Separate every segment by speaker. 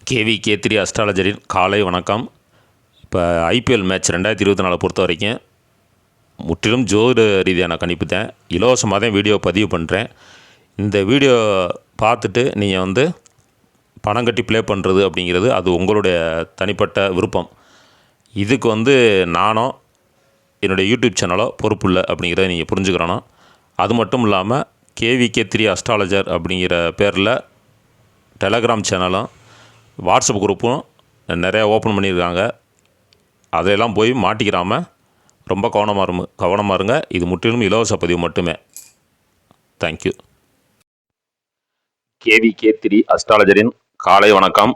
Speaker 1: KVK3 அஸ்ட்ராலஜரின் காலை வணக்கம். இப்போ ஐபிஎல் மேட்ச் 2024 பொறுத்த வரைக்கும் முற்றிலும் ஜோதிட ரீதியான கணிப்பு தான். இலவசமாக தான் வீடியோ பதிவு பண்ணுறேன். இந்த வீடியோ பார்த்துட்டு நீங்கள் பணம் கட்டி ப்ளே பண்ணுறது அப்படிங்கிறது அது உங்களுடைய தனிப்பட்ட விருப்பம். இதுக்கு நானோ என்னுடைய யூடியூப் சேனலோ பொறுப்பு இல்லை அப்படிங்கிறத நீங்கள் புரிஞ்சுக்கிறணும். அது மட்டும் இல்லாமல் KVK3 அஸ்ட்ராலஜர் அப்படிங்கிற பேரில் டெலகிராம் சேனலும் வாட்ஸ்அப் குரூப்பும் நிறையா ஓப்பன் பண்ணியிருக்காங்க. அதையெல்லாம் போய் மாட்டிக்கிறாமல் ரொம்ப கவனமாக இருங்க. இது முற்றிலும் இலவச பதிவு மட்டுமே. தேங்க்யூ. KVK3 அஸ்ட்ராலஜரின் காலை வணக்கம்.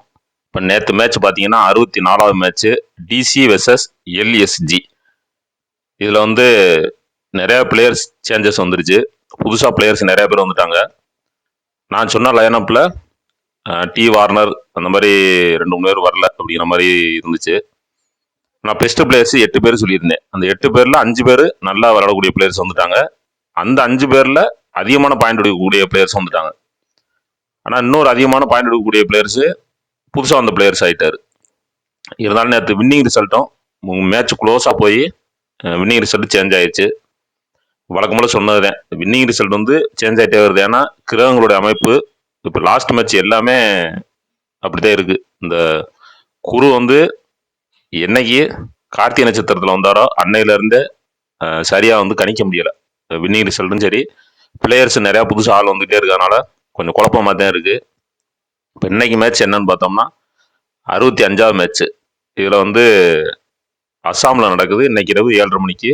Speaker 1: இப்போ நேற்று மேட்ச் பார்த்தீங்கன்னா 64வது மேட்ச்சு DC வெர்சஸ் LSG. இதில் நிறையா பிளேயர்ஸ் சேஞ்சஸ் வந்துருச்சு. புதுசாக பிளேயர்ஸ் நிறையா பேர் வந்துட்டாங்க. நான் சொன்ன லைனப்பில் டி வார்னர் அந்த மாதிரி 2-3 பேர் வரல அப்படிங்கிற மாதிரி இருந்துச்சு. நான் பெஸ்ட் பிளேயர்ஸ் 8 பேர் சொல்லியிருந்தேன். அந்த 8 பேரில் 5 பேர் நல்லா விளையாடக்கூடிய பிளேயர்ஸ் வந்துட்டாங்க. அந்த 5 பேரில் அதிகமான பாயிண்ட் எடுக்கக்கூடிய பிளேயர்ஸ் வந்துட்டாங்க. ஆனால் இன்னொரு அதிகமான பாயிண்ட் எடுக்கக்கூடிய பிளேயர்ஸு புதுசாக வந்த பிளேயர்ஸ் ஆகிட்டார். இருந்தாலும் நேற்று வின்னிங் ரிசல்ட்டும் மேட்ச் க்ளோஸாக போய் வின்னிங் ரிசல்ட் சேஞ்ச் ஆயிடுச்சு. வழக்கம்போல சொன்னது தான், வின்னிங் ரிசல்ட் சேஞ்ச் ஆகிட்டே வருது. ஏன்னா கிரகங்களுடைய அமைப்பு இப்போ லாஸ்ட் மேட்ச் எல்லாமே அப்படிதான் இருக்கு. இந்த குரு என்னைக்கு கார்த்திகை நட்சத்திரத்தில் வந்தாரோ அன்னையிலேருந்து சரியாக கணிக்க முடியலை. வின்னிங் ரிசல்ட்டும் சரி, பிளேயர்ஸ் நிறையா புதுசாக ஆள் வந்துகிட்டே இருக்கிறதுனால கொஞ்சம் குழப்பமாக தான் இருக்குது. இப்போ இன்னைக்கு மேட்ச் என்னன்னு பார்த்தோம்னா 65வது மேட்ச்சு. இதில் அஸ்ஸாமில் நடக்குது. இன்னைக்கு இரவு 7:30 மணிக்கு.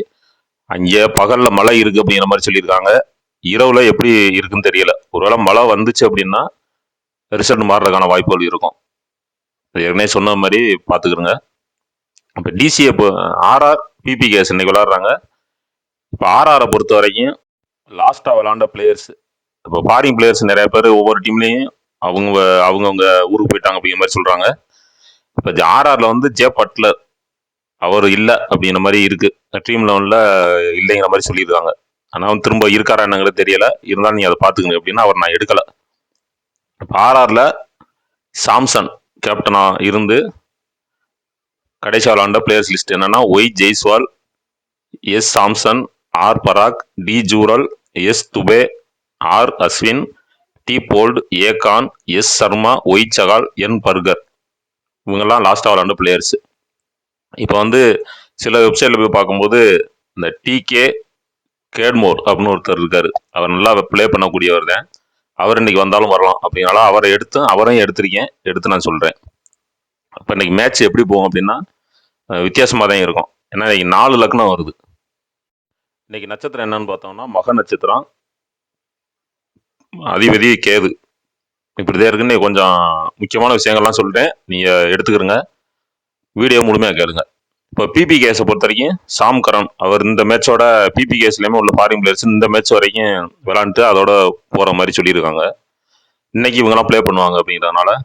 Speaker 1: அங்கே பகலில் மழை இருக்குது அப்படிங்கிற மாதிரி சொல்லியிருக்காங்க. இரவில் எப்படி இருக்குன்னு தெரியல. ஒருவேளை மழை வந்துச்சு அப்படின்னா ரிசல்ட் மாறுறதுக்கான வாய்ப்புகள் இருக்கும். ஏற்கனவே சொன்ன மாதிரி பார்த்துக்கிறோங்க. இப்போ டிசியை இப்போ ஆர்ஆர் பிபிகேஎஸ் இன்னைக்கு விளாட்றாங்க. இப்போ ஆர்ஆரை பொறுத்த வரைக்கும் லாஸ்ட்டாக விளாண்ட பிளேயர்ஸ், இப்போ ஃபாரின் பிளேயர்ஸ் நிறைய பேர் ஒவ்வொரு டீம்லேயும் அவங்கவுங்க ஊருக்கு போயிட்டாங்க அப்படிங்கிற மாதிரி சொல்கிறாங்க. இப்போ ஆர்ஆரில் ஜே பட்லர் அவர் இல்லை அப்படிங்கிற மாதிரி இருக்குது. ட்ரீம் லெவனில் இல்லைங்கிற மாதிரி சொல்லியிருக்காங்க. ஆனால் திரும்ப இருக்காரா என்னங்கிறது தெரியலை. இருந்தாலும் நீங்கள் அதை பார்த்துக்கங்க அப்படின்னா அவர் நான் எடுக்கலை. இப்போ ஆர்ஆரில் சாம்சன் கேப்டனாக இருந்து கடைசி விளாண்ட பிளேயர்ஸ் லிஸ்ட் என்னன்னா Y Jaiswal, S Samson, R Parag, D Jurel, S Dube, R Ashwin, T Boult, A Khan, S Sharma, Y Chahal, N Burger. இவங்கெல்லாம் லாஸ்ட்டாக விளாண்ட பிளேயர்ஸ். இப்போ சில வெப்சைட்டில் போய் பார்க்கும்போது இந்த டிகே கேட்மோர் அப்படின்னு ஒருத்தர் இருக்காரு. அவர் நல்லா ப்ளே பண்ணக்கூடியவர் தான். அவர் இன்னைக்கு வந்தாலும் வரலாம் அப்படின்னால அவரையும் எடுத்திருக்கேன். எடுத்து நான் சொல்கிறேன். இப்போ இன்னைக்கு மேட்ச் எப்படி போகும் அப்படின்னா வித்தியாசமாக தான் இருக்கும். ஏன்னா இன்னைக்கு 4 லக்னம் வருது. இன்னைக்கு நட்சத்திரம் என்னன்னு பார்த்தோம்னா மக நட்சத்திரம், அதிபதி கேது. இப்படிதான் இருக்குன்னு கொஞ்சம் முக்கியமான விஷயங்கள்லாம் சொல்லிட்டேன். நீங்கள் எடுத்துக்கிறங்க, வீடியோ முழுமையாக கேளுங்க. இப்போ பிபிகேஸை பொறுத்த வரைக்கும் சாம் கரன் அவர் இந்த மேட்சோட பிபிகேஸ்லேயுமே உள்ள ஃபாரின் பிளேயர்ஸ் இந்த மேட்ச் வரைக்கும் விளாண்டுட்டு அதோட போகிற மாதிரி சொல்லியிருக்காங்க. இன்னைக்கு இவங்கெல்லாம் ப்ளே பண்ணுவாங்க அப்படிங்கிறதுனால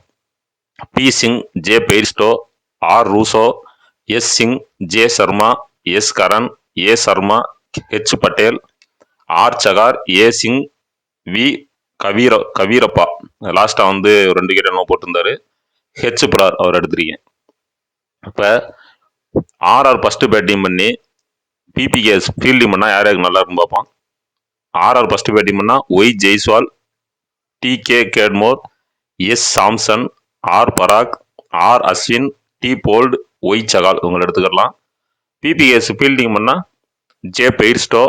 Speaker 1: P Singh, J Bairstow, R Rossouw, S Singh, J Sharma, S Curran, A Sharma, H Patel, R Chahar, A Singh, V Kaverappa லாஸ்ட்டாக 2 விக்கெட் என்ன போட்டிருந்தாரு. ஹெச் பிரார் அவர் எடுத்திருக்கேன். இப்போ ஆர்ஆர் ஃபர்ஸ்ட் பேட்டிங் பண்ணி பிபிகேஎஸ் ஃபீல்டிங் பண்ணால் யார் யாருக்கு நல்லா இருக்குன்னு பார்ப்போம். ஆர்ஆர் ஃபர்ஸ்ட் பேட்டிங் பண்ணால் Y Jaiswal, T K Cadmore, S Samson, R Parag, R Ashwin, T Boult, Y Chahal இவங்களை எடுத்துக்கலாம். பிபிகேஎஸ் ஃபீல்டிங் பண்ணால் J Bairstow,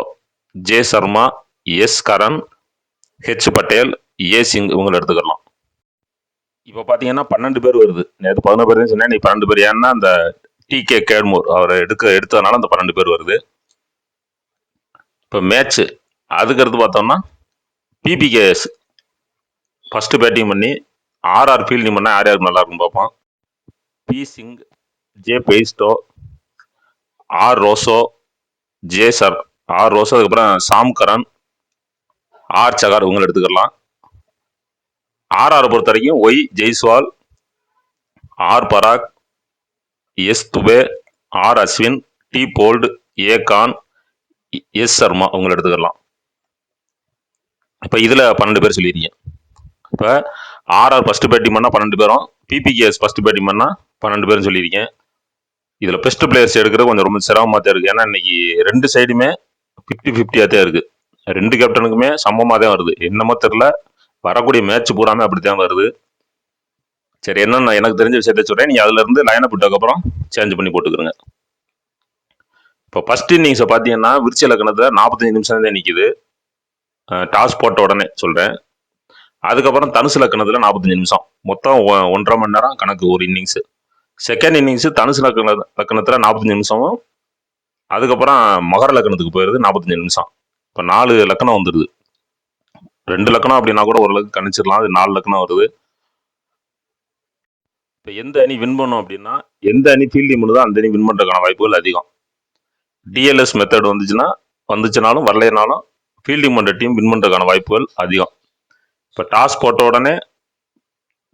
Speaker 1: J Sharma, S Curran, H Patel, A Singh இவங்களை எடுத்துக்கலாம். இப்போ பார்த்தீங்கன்னா 12 பேர் வருது. நேற்று 11 பேர் சொன்னேன், நீ 12 பேர். ஏன்னா அந்த டிகே கேட்மோர் அவரை எடுத்ததுனால அந்த 12 பேர் வருது. இப்போ மேட்ச்சு அதுக்கடுத்து பார்த்தோம்னா பிபிகேஎஸ் ஃபர்ஸ்ட் பேட்டிங் பண்ணி ஆர்ஆர் ஃபீல்டிங் பண்ணால் யார் யாருக்கு நல்லா இருக்குன்னு பார்ப்போம். P Singh, J Bairstow, R Rossouw, R Rossouw, அதுக்கப்புறம் சாம் கரன், ஆர் சகார் இவங்களை எடுத்துக்கலாம். ஆர்ஆரை பொறுத்த வரைக்கும் Y Jaiswal, R Parag, S Dube, R Ashwin, T Boult, A Khan, S Sharma இவங்களை எடுத்துக்கலாம். இப்போ இதில் 12 பேர் சொல்லியிருக்கீங்க. இப்போ ஆர்ஆர் ஃபஸ்ட்டு பேட்டிங் பண்ணால் 12 பேரும், பிபிகேஎஸ் ஃபஸ்ட்டு பேட்டிங் பண்ணால் 12 பேரும் சொல்லியிருக்கேன். இதில் பெஸ்ட் பிளேயர்ஸ் எடுக்கிறது கொஞ்சம் ரொம்ப சிரமமாக தான் இருக்குது. ஏன்னா இன்னைக்கு 2 சைடுமே 50-50 தான் இருக்குது. 2 கேப்டனுக்குமே சமமாக தான் வருது. என்னமோ தெரில, வரக்கூடிய மேட்ச் பூராமே அப்படி தான் வருது. சரி, என்னன்னு எனக்கு தெரிஞ்ச விஷயத்த சொல்கிறேன். நீங்கள் அதுலேருந்து லைனப் விட்டதுக்கப்புறம் சேஞ்ச் பண்ணி போட்டுக்கிறங்க. இப்போ ஃபர்ஸ்ட் இன்னிங்ஸை பார்த்தீங்கன்னா விருச்சிக லக்னத்தில் 45 நிமிஷம் தான் நிற்கிது. டாஸ் போட்ட உடனே சொல்கிறேன். அதுக்கப்புறம் தனுசு லக்னத்தில் 45 நிமிஷம், மொத்தம் 1.5 மணி நேரம் கணக்கு ஒரு இன்னிங்ஸு. செகண்ட் இன்னிங்ஸு தனுசு லக்னத்தில் 45 நிமிஷமும், அதுக்கப்புறம் மகர லக்னத்துக்கு போயிடுது 45 நிமிஷம். இப்போ 4 லக்னம் வந்துடுது. 2 லக்னம் அப்படின்னா கூட ஓரளவுக்கு கணிச்சிடலாம். அது 4 லக்னம் வருது. இப்போ எந்த அணி வின் பண்ணும் அப்படின்னா, எந்த அணி ஃபீல்டிங் பண்ணுதோ அந்த அணி வின் பண்ணுறதுக்கான வாய்ப்புகள் அதிகம். டிஎல்எஸ் மெத்தட் வந்துச்சுனாலும் வரலைனாலும் ஃபீல்டிங் பண்ணுற டீம் வின் பண்ணுறதுக்கான வாய்ப்புகள் அதிகம். இப்போ டாஸ் போட்ட உடனே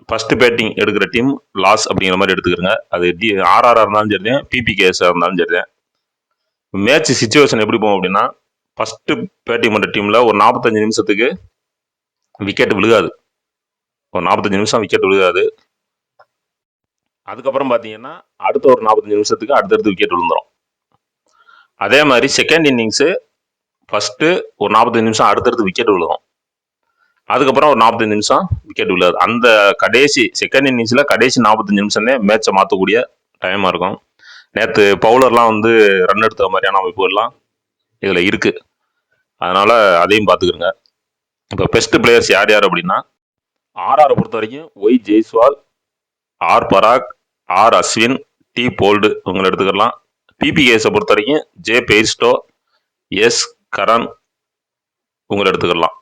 Speaker 1: ஃபர்ஸ்ட் பேட்டிங் எடுக்கிற டீம் லாஸ் அப்படிங்கிற மாதிரி எடுத்துக்கிறங்க. அது ஆர்ஆராக இருந்தாலும் சரி தான், பிபிகேஎஸ்ஸாக இருந்தாலும் சரி தான். மேட்ச் சிச்சுவேஷன் எப்படி போகும் அப்படின்னா, ஃபர்ஸ்ட் பேட்டிங் பண்ணுற டீமில் ஒரு 45 நிமிஷத்துக்கு விக்கெட் விழுகாது. ஒரு 45 நிமிஷம் விக்கெட் விழுகாது. அதுக்கப்புறம் பார்த்தீங்கன்னா அடுத்த ஒரு 45 நிமிஷத்துக்கு அடுத்தடுத்து விக்கெட் விழுந்துடும். அதே மாதிரி செகண்ட் இன்னிங்ஸு ஃபஸ்ட்டு ஒரு 45 நிமிஷம் அடுத்தடுத்து விக்கெட் விழுகும். அதுக்கப்புறம் ஒரு 45 நிமிஷம் விக்கெட் விழுகாது. அந்த கடைசி செகண்ட் இன்னிங்ஸில் கடைசி 45 நிமிஷமே மேட்சை மாற்றக்கூடிய டைமாக இருக்கும். நேற்று பவுலர்லாம் வந்து ரன் எடுத்த மாதிரியான அமைப்புகள்லாம் இதில் இருக்குது. அதனால் அதையும் பார்த்துக்கிறங்க. இப்போ பெஸ்ட் பிளேயர்ஸ் யார் யார் அப்படின்னா, ஆர்ஆரை பொறுத்த வரைக்கும் Y Jaiswal, R Parag, R Ashwin, D bolt இவங்களை எடுத்துக்கலாம். பிபிகேஎஸை பொறுத்த வரைக்கும் ஜே பெய்ஸ்டோ, எஸ் கரண் இவங்களை எடுத்துக்கலாம்.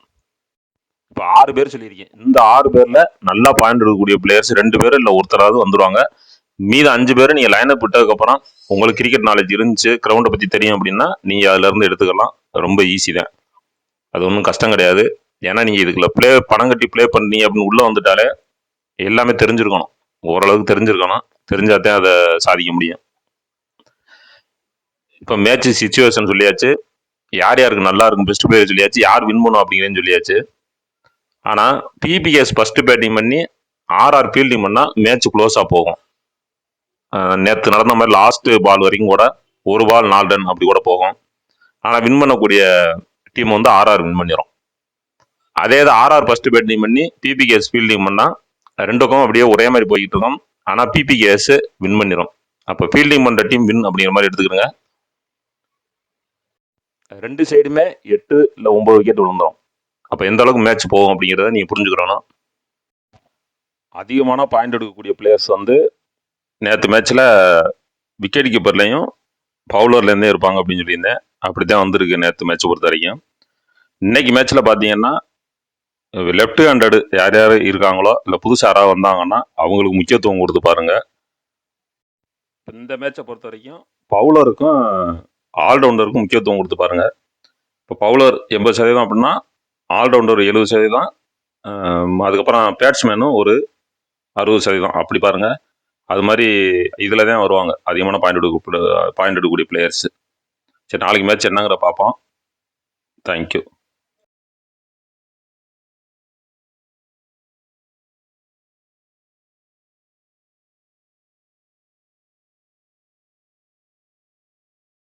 Speaker 1: இப்போ 6 பேர் சொல்லியிருக்கேன். இந்த 6 பேரில் நல்லா பாயிண்ட் எடுக்கக்கூடிய பிளேயர்ஸ் 2 பேர் இல்லை ஒருத்தராவது வந்துடுவாங்க. மீது 5 பேர் நீங்கள் லைனப் விட்டதுக்கப்புறம் உங்களுக்கு கிரிக்கெட் நாலேஜ் இருந்துச்சு, கிரவுண்டை பற்றி தெரியும் அப்படின்னா நீங்கள் அதிலேருந்து எடுத்துக்கலாம். ரொம்ப ஈஸி தான், அது ஒன்றும் கஷ்டம் கிடையாது. ஏன்னா நீங்கள் இதுக்குள்ள பணம் கட்டி ப்ளே பண்ணி அப்படின்னு உள்ளே வந்துட்டாலே எல்லாமே தெரிஞ்சிருக்கணும், ஓரளவுக்கு தெரிஞ்சிருக்கணும். தெரிஞ்சாதான் அதை சாதிக்க முடியும். இப்போ மேட்ச் சிச்சுவேஷன் சொல்லியாச்சு, யார் யாருக்கு நல்லா இருக்கும் பெஸ்ட் பிளேயர் சொல்லியாச்சு, யார் வின் பண்ணும் அப்படிங்கிறேன்னு சொல்லியாச்சு. ஆனால் பிபிஎஸ் ஃபர்ஸ்ட் பேட்டிங் பண்ணி ஆர்ஆர் ஃபீல்டிங் பண்ணால் மேட்ச் க்ளோஸாக போகும். நேற்று நடந்த மாதிரி லாஸ்ட் பால் வரைக்கும் கூட 1 பால் 4 ரன் அப்படி கூட போகும். ஆனால் வின் பண்ணக்கூடிய டீம் வந்து ஆர்ஆர் வின் பண்ணிடும். அதே இது ஆர்ஆர் ஃபர்ஸ்ட் பேட்டிங் பண்ணி பிபிகேஎஸ் ஃபீல்டிங் பண்ணால் 2க்கும் அப்படியே ஒரே மாதிரி போய்கிட்டு இருக்கோம். ஆனால் பிபிகேஎஸ் வின் பண்ணிடும். அப்போ ஃபீல்டிங் பண்ணுற டீம் வின் அப்படிங்கிற மாதிரி எடுத்துக்கிறங்க. 2 சைடுமே 8 இல்லை 9 விக்கெட் விழுந்துடும். அப்போ எந்த அளவுக்கு மேட்ச் போகும் அப்படிங்கிறத நீங்கள் புரிஞ்சுக்கிறணும். அதிகமான பாயிண்ட் எடுக்கக்கூடிய பிளேயர்ஸ் வந்து நேற்று மேட்ச்சில் விக்கெட் கீப்பர்லேயும் பவுலர்லேருந்தே இருப்பாங்க அப்படின்னு சொல்லியிருந்தேன். அப்படி தான் வந்திருக்கு நேற்று மேட்ச்சை பொறுத்த வரைக்கும். இன்னைக்கு மேட்ச்சில் பார்த்தீங்கன்னா லெஃப்ட் ஹேண்டடு யார் யார் இருக்காங்களோ இல்லை புதுசாக யாராவது வந்தாங்கன்னா அவங்களுக்கு முக்கியத்துவம் கொடுத்து பாருங்கள். இந்த மேட்சை பொறுத்த வரைக்கும் பவுலருக்கும் ஆல்ரவுண்டருக்கும் முக்கியத்துவம் கொடுத்து பாருங்கள். இப்போ பவுலர் 80% அப்படின்னா ஆல்ரவுண்டர் 70%, அதுக்கப்புறம் பேட்ஸ்மேனும் ஒரு 60% அப்படி பாருங்கள். அது மாதிரி இதில் தான் வருவாங்க அதிகமான பாயிண்ட் எடுக்கக்கூடிய பிளேயர்ஸ். சரி, நாளைக்கு மேட்ச் என்னங்கிற பார்ப்போம். தேங்க்யூ.